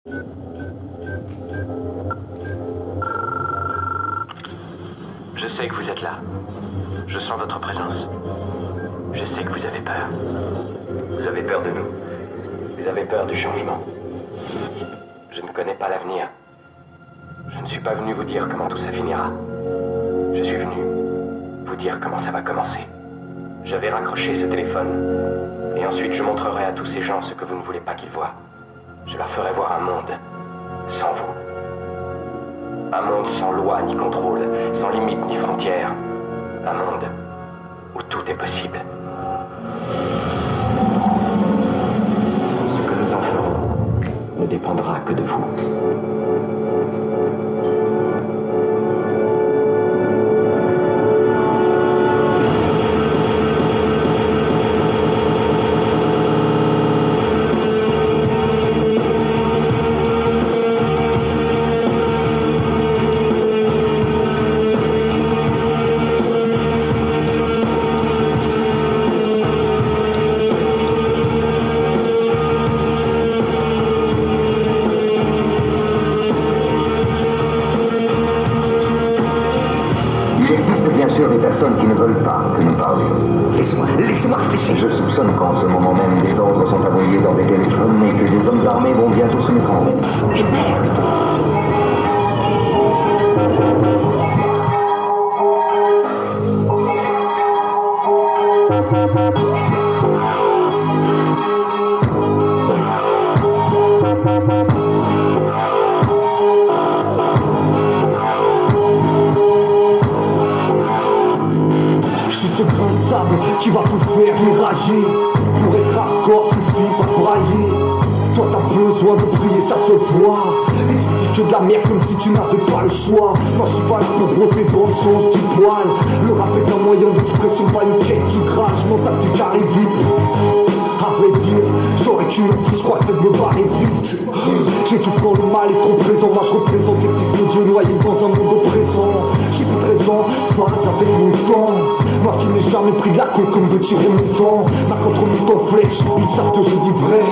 Je sais que vous êtes là. Je sens votre présence. Je sais que vous avez peur. Vous avez peur de nous. Vous avez peur du changement. Je ne connais pas l'avenir. Je ne suis pas venu vous dire comment tout ça finira. Je suis venu vous dire comment ça va commencer. Je vais raccrocher ce téléphone. Et ensuite je montrerai à tous ces gens ce que vous ne voulez pas qu'ils voient. Je leur ferai voir un monde sans vous. Un monde sans loi ni contrôle, sans limite ni frontières. Un monde où tout est possible. Ce que nous en ferons ne dépendra que de vous. Des personnes qui ne veulent pas que nous parlions. Laissez-moi réfléchir. Je soupçonne qu'en ce moment même, des ordres sont envoyés dans des téléphones et que des hommes armés vont bientôt se mettre en route. Mais merde! Ce grain de sable qui va tout faire dérager. Pour être hardcore, suffit pas de brailler. Toi t'as besoin de prier, ça se voit. Et tu dis que de la merde comme si tu n'avais pas le choix. Moi je suis pas là pour brosser dans le sens du poil. Le rap est un moyen d'expression, pas une quête du gras. Je m'en tape du carré vite. À vrai dire, j'aurais qu'une envie, je crois que c'est de me barrer vite. J'étouffe quand le mal est trop présent. Moi je représente les fils de Dieu noyés dans un monde oppressant. J'ai plus 13 ans, phase avec mon temps. Moi qui n'ai jamais pris de la queue comme veut tirer mon temps. Ma contre mon temps flèche, ils savent que je dis vrai.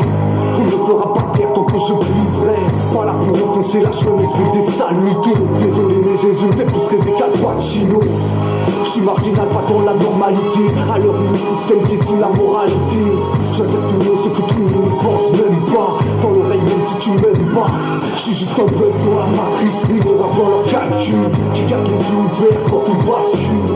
On ne fera pas perdre tant que je vivrai. Pas là pour enfoncer la jeunesse avec des sales mythos. Désolé mais Jésus me fait plus rêver qu'Al Pacino. Je suis marginal, pas dans la normalité. Alors le système piétine la moralité. Je veux dire tout le monde ce que tout le monde pense même pas. Dans l'oreille même si tu m'aimes pas. Je suis juste un bug dans la matrice, libre dans leur calcul. Qui garde les yeux ouverts quand tout bascule.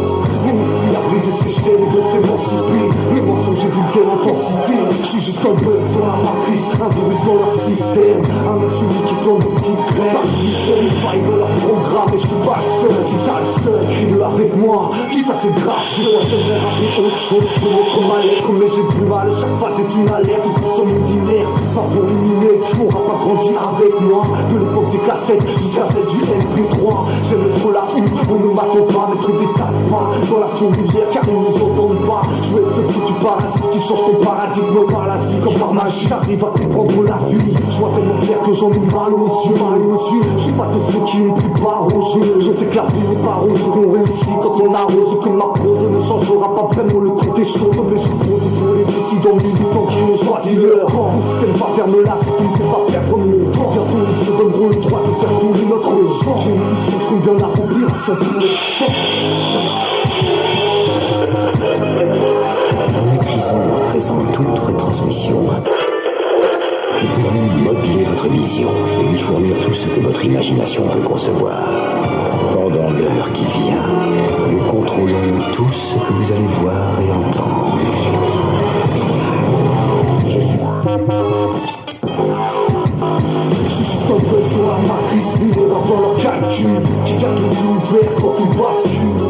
Il a brisé ses chaînes et veut s'émanciper. Les mensonges et d'une quelle intensité. Je suis juste un bug dans la matrice, un virus dans leur système. Un insoumis qui tombe au petit grain. Parti seul, ils faillent de leur programme. Et je suis pas seul, si t'as le seul, crie-le avec moi. Qui ça c'est grave, j'aimerais rappeler autre chose que notre mal-être. Mais j'ai du mal, chaque phase est une alerte. Tout son ordinaire, pas pour éliminer. Mon rap a grandi avec moi. De l'époque des cassettes jusqu'à celle du MP3. J'aime trop la houle, on ne m'attend pas. Mettre des tas de pas dans la fourmilière car ils nous entendent pas. Je veux être ce foutu parasite qui change ton paradigme par la scie. Comme par magie, j'arrive à comprendre la vie. Je vois tellement clair que j'en ai mal aux yeux, mal aux yeux. Je suis pas tous ceux qui ont pris part au jeu. Je sais que la vie n'est pas rose, qu'on réussit quand on arrose. Comme ma prose ne changera pas vraiment le compte des choses. Mais je pose pour les dissidents militants qui ont choisi leur camp. Mon système pas ferme là, c'est qui me fait pas perdre mon temps. Bientôt ils se donneront le droit de faire couler notre sang. J'ai une mission, je compte bien la remplir à 100%. Nous maîtrisons à présent toute retransmission. Nous pouvons modeler votre vision et lui fournir tout ce que votre imagination peut concevoir. Pendant l'heure qui vient, nous contrôlons tout ce que vous allez voir et entendre. Je suis juste un peu dans la matrice, une erreur dans leur calcul. Qui garde les yeux ouverts quand tout bascule.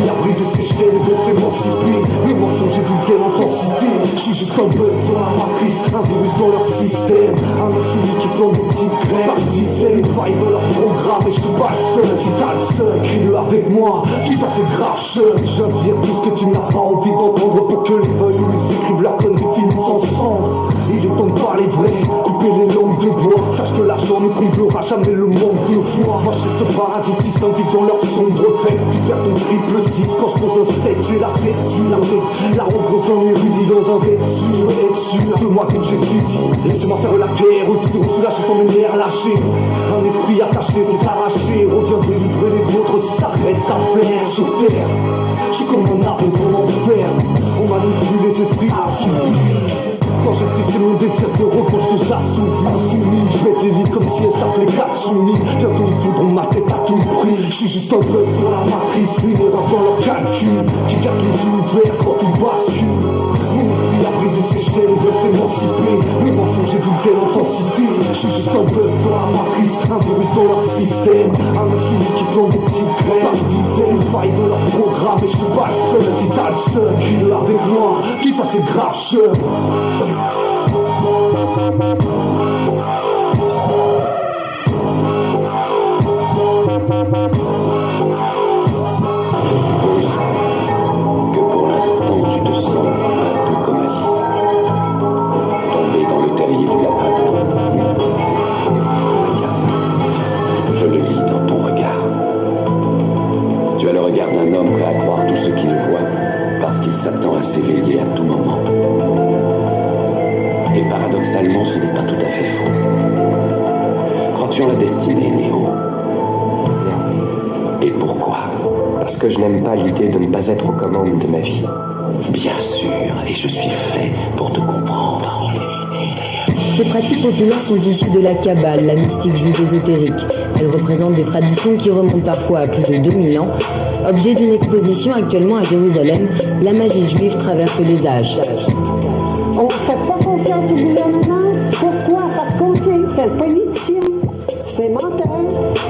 Il a brisé ses chaînes et veut s'émanciper. Les mensonges et d'une quelle intensité. Je suis juste un bug dans la matrice, un virus dans leur système. Un insoumis qui plante des petites graines. Par dizaines, ils faillent dans leur programme. Et je suis pas le seul, si t'as le seul, crie-le avec moi. Tout ça c'est grave jeune. Je viens de dire tout ce que tu n'as pas envie d'entendre. Pour que les veuilleux nous écrivent la bonne définition sans cendre. Il est temps de parler vrai, couper les langues de bois. Sache que l'argent ne comblera jamais le manque de foi. Moi je ce parasite qui s'invite dans leur sombre fête. Tu perds ton triple 6 quand je pose un 7. J'ai la tête dure, la rencontre en érudit dans un vêtu. Je veux être sûr de moi que j'étudie. Laissez-moi faire la guerre aux idées reçues lâchées sans mes nerfs lâchés. Un esprit attaché, c'est arraché. Reviens délivrer les vôtres si ça reste à faire. Sur terre, je suis comme un arbre dans l'enfer. On manipule les esprits assoupis. Quand j'ai triste mon désir de repos, que j'assouvis. Je baisse les lits comme si elle s'appelait Katsumi. Bientôt ils voudront ma tête à tout prix. Je suis juste un bug pour la matrice, une erreur dans leur calcul qui garde les yeux ouverts quand tout bascule. Mon esprit a brisé ses chaînes, veut s'émanciper. Mes mensonges et d'une telle intensité. Je suis juste un bug dans la matrice, un virus dans leur système. Un infini qui donne des petits graines par dizaines. Faille de leur programme et je suis pas le seul. Si t'as le seul, crie-le avec moi. Qui ça c'est grave chum. Je suppose que pour l'instant tu te sens un peu comme Alice, tombée dans le terrier du lapin blanc. Regarde ça, je le lis dans ton regard. Tu as le regard d'un homme prêt à croire tout ce qu'il voit parce qu'il s'attend à s'éveiller à tout moment. Et paradoxalement, ce n'est pas tout à fait faux. Crois-tu en la destinée, Néo? Et pourquoi? Parce que je n'aime pas l'idée de ne pas être aux commandes de ma vie. Bien sûr, et je suis fait pour te comprendre. Ces pratiques populaires sont issues de la Kabbale, la mystique juive ésotérique. Elles représentent des traditions qui remontent parfois à plus de 2000 ans. Objet d'une exposition actuellement à Jérusalem, la magie juive traverse les âges. On ne fait pas confiance au gouvernement. Pourquoi? Parce qu'on sait que les politiciens, c'est menteurs.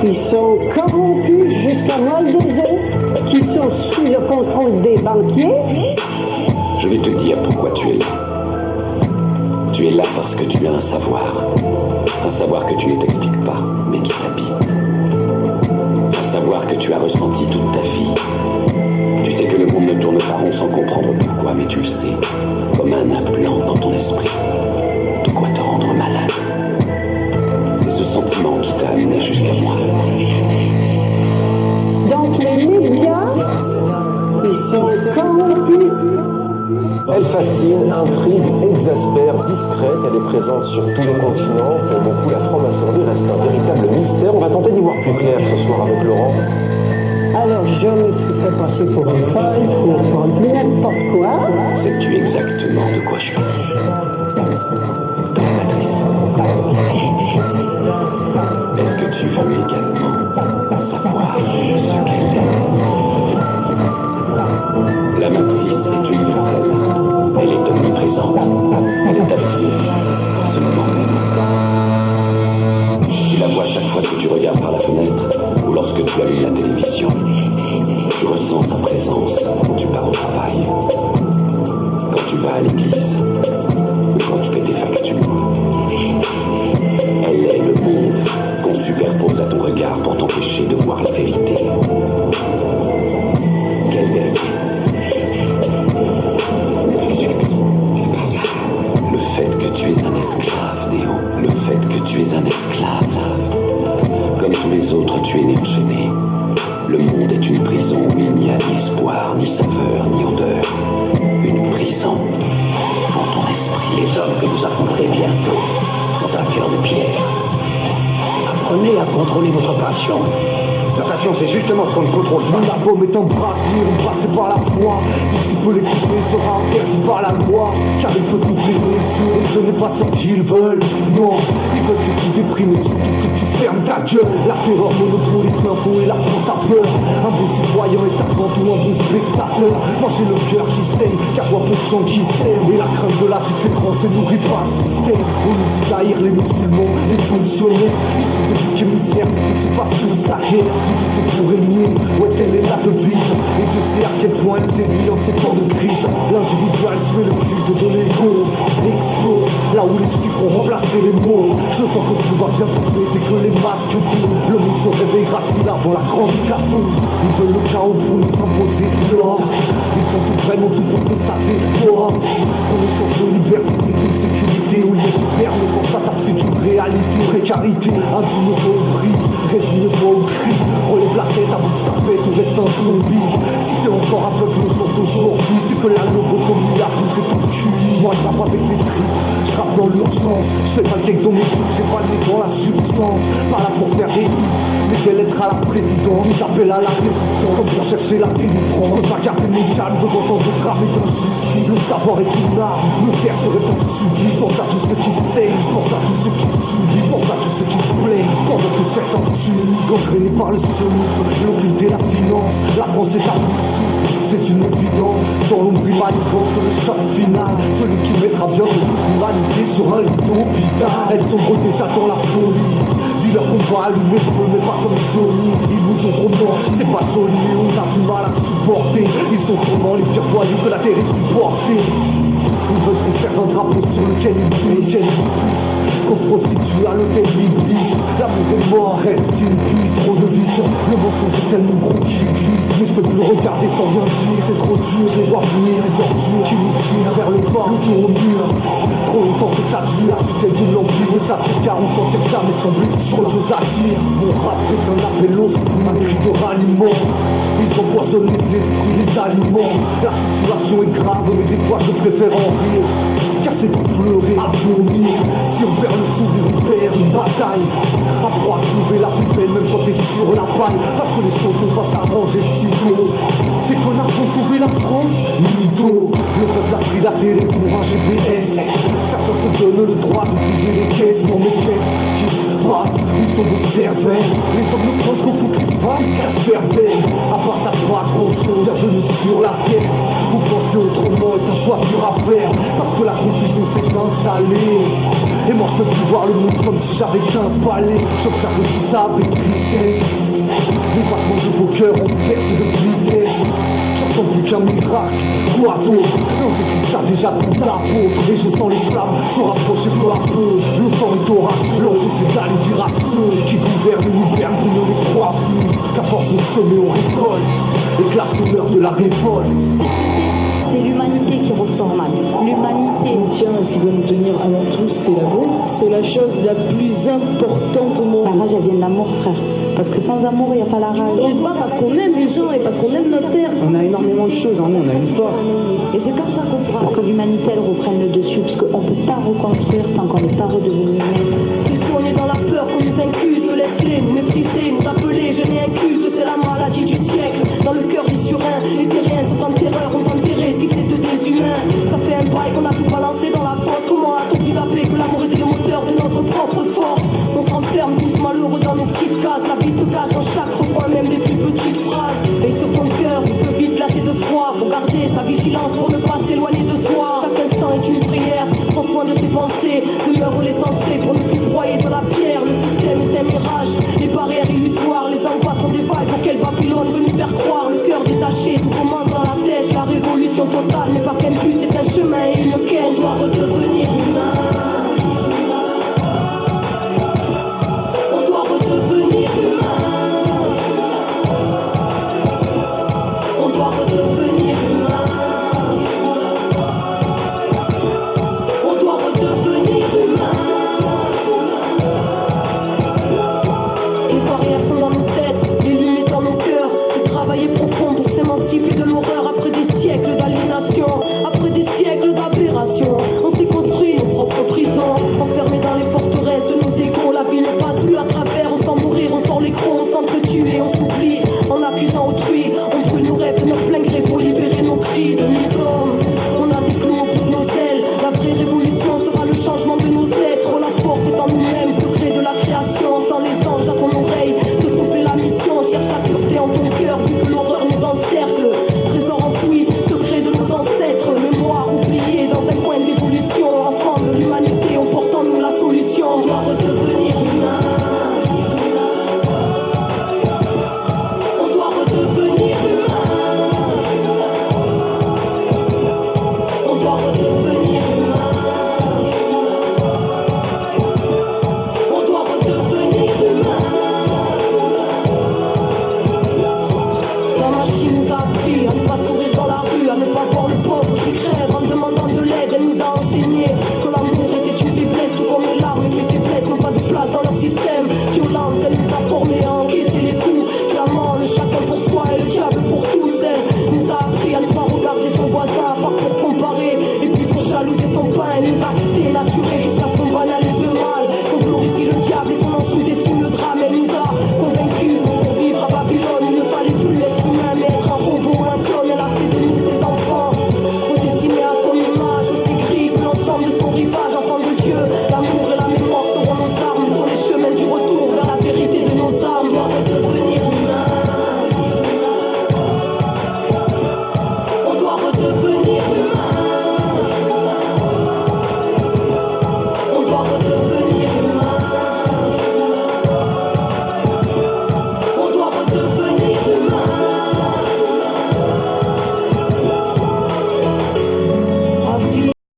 Ils sont corrompus jusqu'à mal des os, qu'ils sont sous le contrôle des banquiers. Je vais te dire pourquoi tu es là. Tu es là parce que tu as un savoir que tu ne t'expliques pas, mais qui t'habite. Un savoir que tu as ressenti toute ta vie. Tu sais que le monde ne tourne pas rond sans comprendre pourquoi, mais tu le sais, comme un implant dans ton esprit, de quoi te rendre malade. C'est ce sentiment qui t'a amené jusqu'à moi. Donc les médias, ils sont corrompus. Elle fascine, intrigue, exaspère, discrète, elle est présente sur tous les continents. Pour beaucoup, la franc-maçonnerie reste un véritable mystère. On va tenter d'y voir plus clair ce soir avec Laurent. Alors je me suis fait passer pour une folle, pour n'importe quoi. Sais-tu exactement de quoi je parle? De la matrice. Est-ce que tu veux également savoir ce qu'elle est? La matrice est universelle. Elle est omniprésente. Elle est avec nous ici, en ce moment même. Tu la vois chaque fois que tu regardes par la fenêtre ou lorsque tu allumes la télévision. Tu ressens sa présence quand tu pars au travail, quand tu vas à l'église ou quand tu fais tes factures. Elle est le monde qu'on superpose à ton regard pour t'empêcher de voir la vérité. Quelle vérité? Le fait que tu es un esclave, Néo. Le fait que tu es un esclave. Comme tous les autres, tu es né enchaîné. Le monde est une prison où il n'y a ni espoir, ni saveur, ni odeur. Une prison pour ton esprit. Les hommes que vous affronterez bientôt ont un cœur de pierre. Apprenez à contrôler votre passion. La passion, c'est justement ce qu'on ne contrôle pas. La bombe est embrasée, embrassée par la foi. Tout ce qui peut l'écouter sera interdit par la loi. Car il peut ouvrir les yeux et ce n'est pas ce qu'ils veulent. Non, ils veulent que tu déprimes et surtout que tu fermes ta gueule. La terreur monopolise l'info et la France a peur. Un bon citoyen est avant tout un bon spectateur. Moi j'ai le cœur qui saigne, car je vois peu de gens qui s'aiment. Et la crainte de la différence est nourrie par le système. On nous dit d'haïr les musulmans, les fonctionnaires. Ils trouvent des boucs émissaires, ils se fassent tous la guerre. Divisé pour régner, ouais telle est la devise. Et Dieu sait à quel point elle séduit en ces temps de crise. L'individualisme et le culte de l'ego explose, là où les chiffres ont remplacé les mots. Je sens que tout va bien tomber dès que les masques tombent. Le monde se réveillera-t-il avant la grande hécatombe? Ils veulent le chaos pour nous imposer l'ordre. Ils font tout vraiment tout pour que ça déborde. Qu'on échange de liberté contre une sécurité. Au lieu de perdre, on pense à ta future réalité. précarité, indigne-toi au prix, résigne-toi au cri, relève la tête avant que ça pète ou reste un zombie. Si t'es encore aveugle au jour d'aujourd'hui, c'est que la lobotomie a poussé ton cul. Moi je rappe avec les tripes, je rappe dans l'urgence, je fais pas le cake dans mes trucs, j'ai pas le nez dans la substance. Pas là pour faire des hits, mais quelle lettre à la présidence, ils appellent à la résistance, comme pour chercher la délivrance. Je peux pas garder mes calmes devant tant de drames et d'injustice. Le savoir est une arme, le faire serait un supplice. Je pense à tous ceux qui saignent, je pense à tous ceux qui subissent, je pense à tous ceux qui se plaignent pendant que certains s'unissent. Gangrénés par le sionisme, l'occulte et la finance, la France est à bout de souffle, c'est une évidence. Dans l'ombre manigance, sur le choc final, celui qui mettra bien toute l'humanité sur un lit d'hôpital. Elles sombrent déjà dans la folie, dis-leur qu'on va allumer le feu mais pas comme Johnny. Ils nous ont trop menti, c'est pas joli, on a du mal à supporter. Ils sont sûrement les pires voyous que la terre ait pu porter. Ils veulent qu'on serve un drapeau sur lequel ils vivent, qu'on se prostitue à l'hôtel Iblis. L'amour est mort, reste une piste. Trop de vision, le mensonge est tellement gros qu'il glisse. Mais je peux plus le regarder sans rien dire, c'est trop dur. Je les vois venir, ces ordures qui nous tirent vers le bas, le tour au mur. Trop longtemps que ça dure, tu t'es de l'empire. Ça tire car on s'en tire jamais sans but. Trop de choses à dire, mon rap est un appel au secours, un cri de ralliement. Ils empoisonnent les esprits, les aliments. La situation est grave, mais des fois je préfère en rire, car c'est de pleurer à vomir. Si on perd le sourire, on perd une bataille. Apprends à trouver la vie belle même quand t'es sur la paille. Parce que les choses vont pas s'arranger de sitôt. C'est qu'on a pour sauver la France, mytho. Le peuple a pris la télé pour un GPS. Certains se donnent le droit de priver les caisses. Dans mes caisses qui se passent, ils sont de cervelles. Les hommes ne pensent qu'on fout que les femmes cassent faire belle. À part ça, pas grand chose, bienvenue sur la terre. Vous pensez autrement est un choix dur à faire. Parce que la confusion s'est installée. Et moi je peux plus voir le monde comme si j'avais 15 balais. J'observe tout ça avec tristesse. Les battements de vos cœurs en perte de vitesse. J'entends plus qu'un miracle, quoi d'autre? L'antéchrist a déjà tout l'apôtre. Et je sens les flammes se rapprocher peu à peu. Le temps est orage, l'enjeu c'est d'aller dire à ceux qui gouvernent nous perdent, vous ne les croient plus. Qu'à force de semer on récolte, et que la sommeur de la révolte. C'est l'humanité qui ressort mal. L'humanité. Tiens, ce qui doit nous tenir avant tout, c'est l'amour. C'est la chose la plus importante au monde. La rage, elle vient de l'amour, frère. Parce que sans amour, il n'y a pas la rage. On se bat parce qu'on aime les gens et parce qu'on aime notre terre. On a énormément de choses en nous, on a une force. Et c'est comme ça qu'on pourra. Pour que l'humanité, elle reprenne le dessus. Parce qu'on ne peut pas reconstruire tant qu'on n'est pas redevenu humain. Ils sont nés dans la peur qu'on nous inculte. Laisse-les nous mépriser, nous appeler. Je n'ai un culte, c'est la maladie du siècle. Dans le cœur des surins, les terriens sont en terreur, ont enterré ce qui fait de des humains. Ça fait un bail qu'on a tout balancé dans la fosse. Comment a-t-on pu zapper que l'amour était le moteur de notre propre force? On s'enferme tous malheureux dans nos petites cases. La vie se cache dans chaque recoin, même des plus petites phrases. Veille sur ton cœur, il peut vite glacer de froid. Faut garder sa vigilance pour ne pas s'éloigner de soi. Chaque instant est une prière, prends soin de tes pensées. Demeure l'essentiel pour ne plus broyer de la pierre. Le système est un mirage, les barrières illusoires. Les angoisses sont des vagues auxquelles Babylone veut nous faire croire. Le cœur détaché, tout commence dans la tête. La révolution totale n'est pas qu'un but, c'est un chemin et une quête. On doit redevenir humain. On doit redevenir humain. On doit redevenir humain. On doit redevenir humain. Les barrières sont dans nos têtes, les limites dans nos cœurs. Le travail est profond pour s'émanciper de l'horreur après des siècles d'aliénation, après des siècles d'aberration. On s'est construit nos propres prisons, enfermés dans les forteresses de nos égos. La vie ne passe plus à